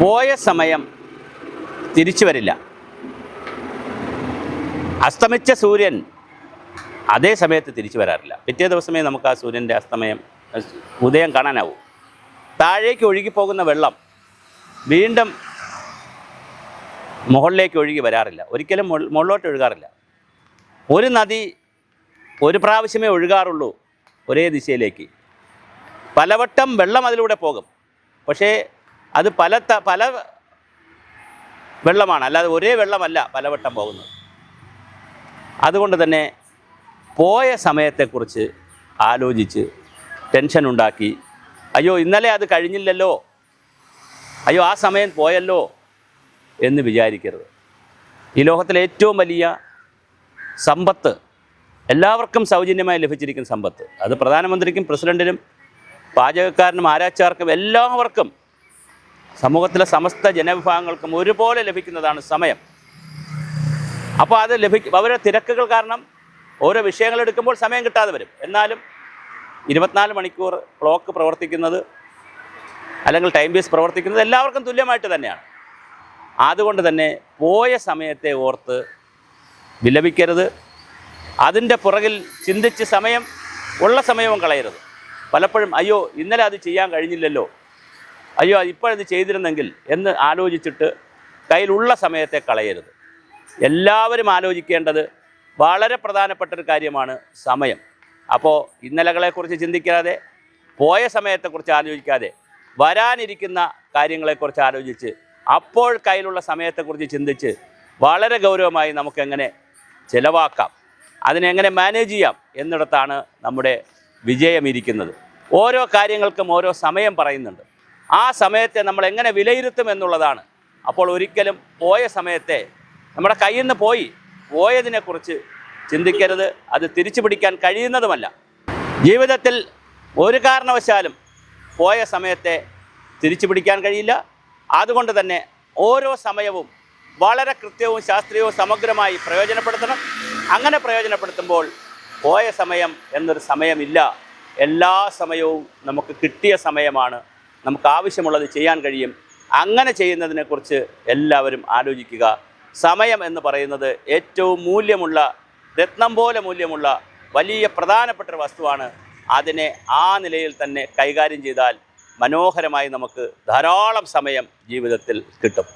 പോയ സമയം തിരിച്ചു വരില്ല. അസ്തമിച്ച സൂര്യൻ അതേ സമയത്ത് തിരിച്ചു വരാറില്ല. പിറ്റേ ദിവസമേ നമുക്ക് ആ സൂര്യൻ്റെ ഉദയം കാണാനാവൂ. താഴേക്ക് ഒഴുകിപ്പോകുന്ന വെള്ളം വീണ്ടും മുകളിലേക്ക് ഒഴുകി വരാറില്ല. ഒരിക്കലും മുകളിലോട്ട് ഒഴുകാറില്ല. ഒരു നദി ഒരു പ്രാവശ്യമേ ഒഴുകാറുള്ളൂ ഒരേ ദിശയിലേക്ക്. പലവട്ടം വെള്ളം അതിലൂടെ പോകും. പക്ഷേ അത് പല വെള്ളമാണ്, അല്ലാതെ ഒരേ വെള്ളമല്ല പലവട്ടം പോകുന്നത്. അതുകൊണ്ട് തന്നെ പോയ സമയത്തെക്കുറിച്ച് ആലോചിച്ച് ടെൻഷൻ ഉണ്ടാക്കി, അയ്യോ ഇന്നലെ അത് കഴിഞ്ഞില്ലല്ലോ, അയ്യോ ആ സമയം പോയല്ലോ എന്ന് വിചാരിക്കരുത്. ഈ ലോകത്തിലെ ഏറ്റവും വലിയ സമ്പത്ത്, എല്ലാവർക്കും സൗജന്യമായി ലഭിച്ചിരിക്കുന്ന സമ്പത്ത്, അത് പ്രധാനമന്ത്രിക്കും പ്രസിഡൻറ്റിനും പാചകക്കാരനും ആരാച്ചാർക്കും എല്ലാവർക്കും സമൂഹത്തിലെ സമസ്ത ജനവിഭാഗങ്ങൾക്കും ഒരുപോലെ ലഭിക്കുന്നതാണ് സമയം. അപ്പോൾ അത് അവരുടെ തിരക്കുകൾ കാരണം ഓരോ വിഷയങ്ങൾ എടുക്കുമ്പോൾ സമയം കിട്ടാതെ വരും. എന്നാലും 24 മണിക്കൂർ ക്ലോക്ക് പ്രവർത്തിക്കുന്നത് അല്ലെങ്കിൽ ടൈം പീസ് പ്രവർത്തിക്കുന്നത് എല്ലാവർക്കും തുല്യമായിട്ട് തന്നെയാണ്. അതുകൊണ്ട് തന്നെ പോയ സമയത്തെ ഓർത്ത് വിലപിക്കരുത്. അതിൻ്റെ പുറകിൽ ചിന്തിച്ച് ഉള്ള സമയവും കളയരുത്. പലപ്പോഴും അയ്യോ ഇന്നലെ അത് ചെയ്യാൻ കഴിഞ്ഞില്ലല്ലോ, അയ്യോ ഇപ്പോഴത് ചെയ്തിരുന്നെങ്കിൽ എന്ന് ആലോചിച്ചിട്ട് കയ്യിലുള്ള സമയത്തെ കളയരുത്. എല്ലാവരും ആലോചിക്കേണ്ടത് വളരെ പ്രധാനപ്പെട്ടൊരു കാര്യമാണ് സമയം. അപ്പോൾ ഇന്നലകളെക്കുറിച്ച് ചിന്തിക്കാതെ, പോയ സമയത്തെക്കുറിച്ച് ആലോചിക്കാതെ, വരാനിരിക്കുന്ന കാര്യങ്ങളെക്കുറിച്ച് ആലോചിച്ച്, അപ്പോൾ കയ്യിലുള്ള സമയത്തെക്കുറിച്ച് ചിന്തിച്ച് വളരെ ഗൗരവമായി നമുക്കെങ്ങനെ ചിലവാക്കാം, അതിനെങ്ങനെ മാനേജ് ചെയ്യാം എന്നിടത്താണ് നമ്മുടെ വിജയം ഇരിക്കുന്നത്. ഓരോ കാര്യങ്ങൾക്കും ഓരോ സമയം പറയുന്നുണ്ട്. ആ സമയത്തെ നമ്മൾ എങ്ങനെ വിലയിരുത്തും എന്നുള്ളതാണ്. അപ്പോൾ ഒരിക്കലും പോയ സമയത്തെ, നമ്മുടെ കയ്യിൽ നിന്ന് പോയതിനെക്കുറിച്ച് ചിന്തിക്കരുത്. അത് തിരിച്ചു പിടിക്കാൻ കഴിയുന്നതുമല്ല. ജീവിതത്തിൽ ഒരു കാരണവശാലും പോയ സമയത്തെ തിരിച്ചു പിടിക്കാൻ കഴിയില്ല. അതുകൊണ്ട് തന്നെ ഓരോ സമയവും വളരെ കൃത്യവും ശാസ്ത്രീയവും സമഗ്രമായി പ്രയോജനപ്പെടുത്തണം. അങ്ങനെ പ്രയോജനപ്പെടുത്തുമ്പോൾ പോയ സമയം എന്നൊരു സമയമില്ല. എല്ലാ സമയവും നമുക്ക് കിട്ടിയ സമയമാണ്. നമുക്ക് ആവശ്യമുള്ളത് ചെയ്യാൻ കഴിയും. അങ്ങനെ ചെയ്യുന്നതിനെക്കുറിച്ച് എല്ലാവരും ആലോചിക്കുക. സമയം എന്ന് പറയുന്നത് ഏറ്റവും മൂല്യമുള്ള, രത്നം പോലെ മൂല്യമുള്ള വലിയ പ്രധാനപ്പെട്ട ഒരു വസ്തുവാണ്. അതിനെ ആ നിലയിൽ തന്നെ കൈകാര്യം ചെയ്താൽ മനോഹരമായി നമുക്ക് ധാരാളം സമയം ജീവിതത്തിൽ കിട്ടും.